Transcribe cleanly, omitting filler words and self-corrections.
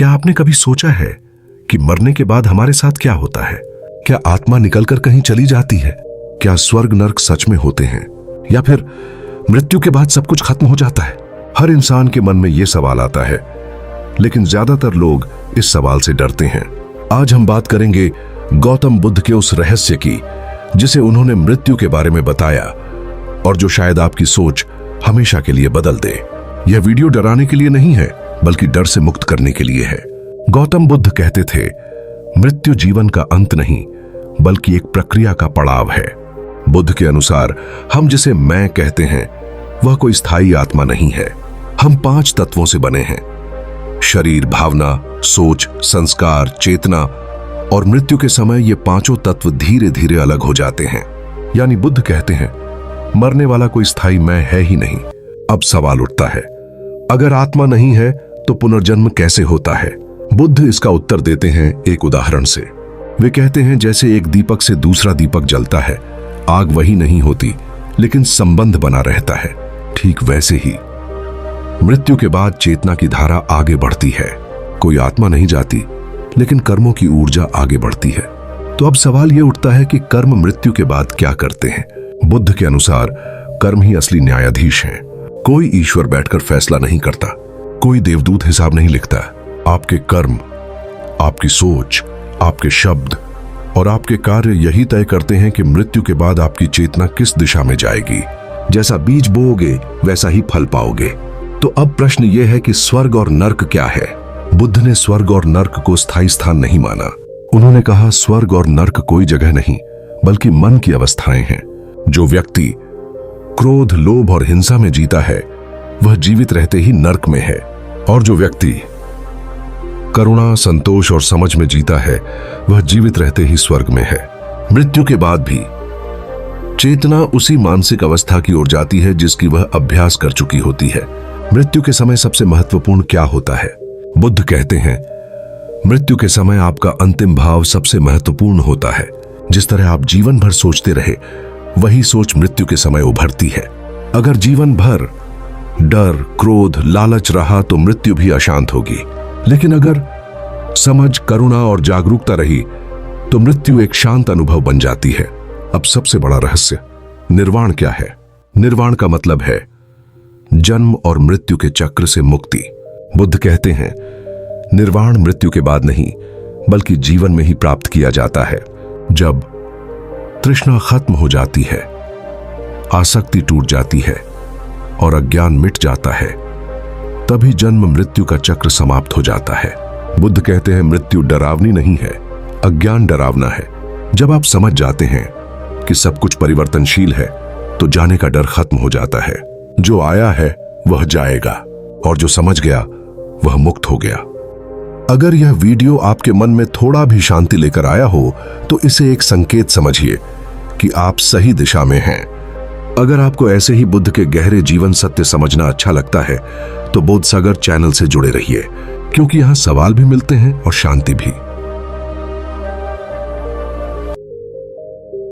क्या आपने कभी सोचा है कि मरने के बाद हमारे साथ क्या होता है? क्या आत्मा निकलकर कहीं चली जाती है? क्या स्वर्ग नर्क सच में होते हैं, या फिर मृत्यु के बाद सब कुछ खत्म हो जाता है? हर इंसान के मन में यह सवाल आता है, लेकिन ज्यादातर लोग इस सवाल से डरते हैं। आज हम बात करेंगे गौतम बुद्ध के उस रहस्य की जिसे उन्होंने मृत्यु के बारे में बताया और जो शायद आपकी सोच हमेशा के लिए बदल दे। यह वीडियो डराने के लिए नहीं है, बल्कि डर से मुक्त करने के लिए है। गौतम बुद्ध कहते थे, मृत्यु जीवन का अंत नहीं, बल्कि एक प्रक्रिया का पड़ाव है। बुद्ध के अनुसार हम जिसे मैं कहते हैं वह कोई स्थायी आत्मा नहीं है। हम 5 तत्वों से बने हैं: शरीर, भावना, सोच, संस्कार, चेतना। और मृत्यु के समय ये 5 तत्व धीरे धीरे अलग हो जाते हैं। यानी बुद्ध कहते हैं, मरने वाला कोई स्थायी मैं है ही नहीं। अब सवाल उठता है, अगर आत्मा नहीं है तो पुनर्जन्म कैसे होता है? बुद्ध इसका उत्तर देते हैं एक उदाहरण से। वे कहते हैं, जैसे एक दीपक से दूसरा दीपक जलता है, आग वही नहीं होती, लेकिन संबंध बना रहता है। ठीक वैसे ही मृत्यु के बाद चेतना की धारा आगे बढ़ती है। कोई आत्मा नहीं जाती, लेकिन कर्मों की ऊर्जा आगे बढ़ती है। तो अब सवाल यह उठता है कि कर्म मृत्यु के बाद क्या करते हैं? बुद्ध के अनुसार कर्म ही असली न्यायाधीश हैं। कोई ईश्वर बैठकर फैसला नहीं करता, कोई देवदूत हिसाब नहीं लिखता। आपके कर्म, आपकी सोच, आपके शब्द और आपके कार्य यही तय करते हैं कि मृत्यु के बाद आपकी चेतना किस दिशा में जाएगी। जैसा बीज बोओगे वैसा ही फल पाओगे। तो अब प्रश्न यह है कि स्वर्ग और नर्क क्या है? बुद्ध ने स्वर्ग और नर्क को स्थायी स्थान नहीं माना। उन्होंने कहा, स्वर्ग और नर्क कोई जगह नहीं, बल्कि मन की अवस्थाएं हैं। जो व्यक्ति क्रोध, लोभ और हिंसा में जीता है वह जीवित रहते ही नर्क में है, और जो व्यक्ति करुणा, संतोष और समझ में जीता है वह जीवित रहते ही स्वर्ग में है। मृत्यु के बाद भी चेतना उसी मानसिक अवस्था की ओर जाती है जिसकी वह अभ्यास कर चुकी होती है। मृत्यु के समय सबसे महत्वपूर्ण क्या होता है? बुद्ध कहते हैं, मृत्यु के समय आपका अंतिम भाव सबसे महत्वपूर्ण होता है। जिस तरह आप जीवन भर सोचते रहे, वही सोच मृत्यु के समय उभरती है। अगर जीवन भर डर, क्रोध, लालच रहा तो मृत्यु भी अशांत होगी। लेकिन अगर समझ, करुणा और जागरूकता रही तो मृत्यु एक शांत अनुभव बन जाती है। अब सबसे बड़ा रहस्य, निर्वाण क्या है? निर्वाण का मतलब है जन्म और मृत्यु के चक्र से मुक्ति। बुद्ध कहते हैं, निर्वाण मृत्यु के बाद नहीं, बल्कि जीवन में ही प्राप्त किया जाता है। जब तृष्णा खत्म हो जाती है, आसक्ति टूट जाती है और अज्ञान मिट जाता है, तभी जन्म मृत्यु का चक्र समाप्त हो जाता है। बुद्ध कहते हैं, मृत्यु डरावनी नहीं है, अज्ञान डरावना है। जब आप समझ जाते हैं कि सब कुछ परिवर्तनशील है, तो जाने का डर खत्म हो जाता है। जो आया है वह जाएगा, और जो समझ गया वह मुक्त हो गया। अगर यह वीडियो आपके मन में थोड़ा भी शांति लेकर आया हो तो इसे एक संकेत समझिए कि आप सही दिशा में हैं। अगर आपको ऐसे ही बुद्ध के गहरे जीवन सत्य समझना अच्छा लगता है तो बोधसागर चैनल से जुड़े रहिए, क्योंकि यहां सवाल भी मिलते हैं और शांति भी।